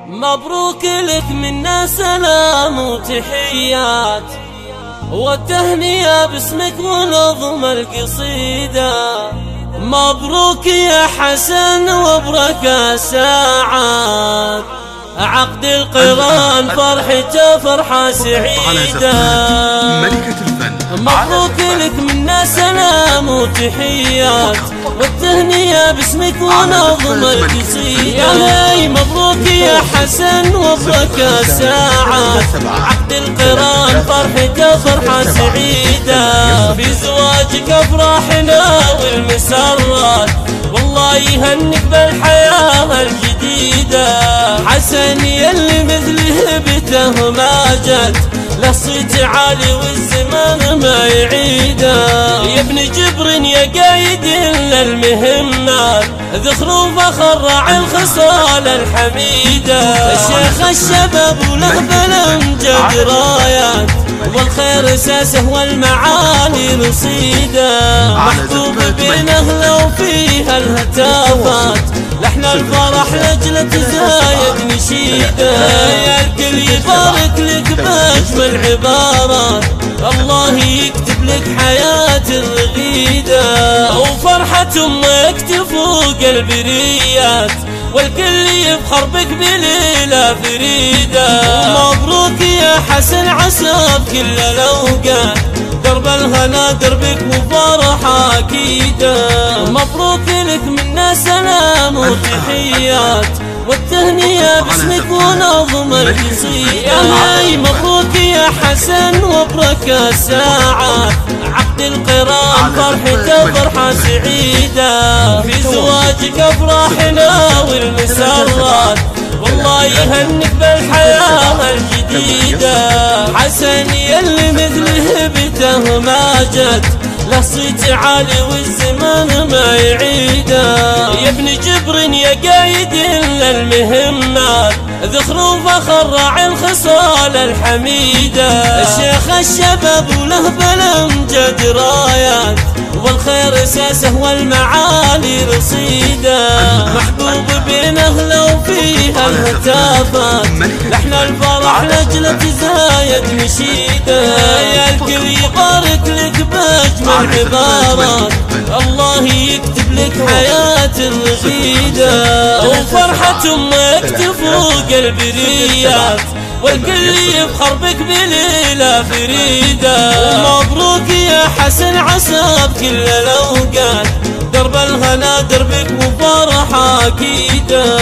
مبروك لك منا سلام وتحيات، والتهنئة باسمك ونظم القصيدة. مبروك يا حسن وبركة ساعات، عقد القران فرحته فرحة سعيدة. مبروك لك منا سلام وتحيات، والتهنئة باسمك ونظم القصيدة. مبروك يا حسن وبركة ساعات، عقد القران فرحته فرحة سعيدة. في زواجك افراحنا والمسرات، والله يهنك بالحياة الجديدة. حسن يلي مثله بته ما جت، له صيت عالي والزمان ما يعيده. يا ابن جبر يا قايد للمهمات، ذخر وفخر راعي الخصال الحميدة. الشيخ الشباب وله بالامجاد رايات، والخير اساسه والمعالي رصيده. محبوب بين اهله وفيها الهتافات، لحن الفرح لجله تزايد نشيده. يا الكل يبارك لك باجمل عبارات، الله يكتب لك حياة الرغيدة. وفرحة امك تفوق البريات، والكل يفخر بك بليلة فريدة. ومبروك يا حسن عسى بكل الاوقات، درب الهنا دربك وفرحة اكيدة. مبروك لك منا سلام وتحيات، والتهنئة باسمك ونظم القصيدة. مبروك يا حسن وبركة ساعات، عقد القران فرحته فرحة سعيدة. في زواجك افراحنا والمسرات، والله يهنك بالحياة الجديدة. حسن يلي مثله بته ما جت، له صيت عالي والزمان ما يعيده. يا ابن جبر يا قايد للمهمات، ذخر وفخر راعي الخصال الحميدة. الشيخ الشباب وله بالامجاد رايات، والخير اساسه والمعالي رصيده. محبوب بين اهله وفيها الهتافات، لحن الفرح لجله تزايد نشيده. يا الكل يبارك لك باجمل عبارات، الله يكتب لك حياة الرغيدة. وفرحة امك تفوق البريات، والكل يفخر بك بليلة فريدة. ومبروك يا حسن عسى بكل الاوقات، درب الهنا دربك وفرحة اكيدة.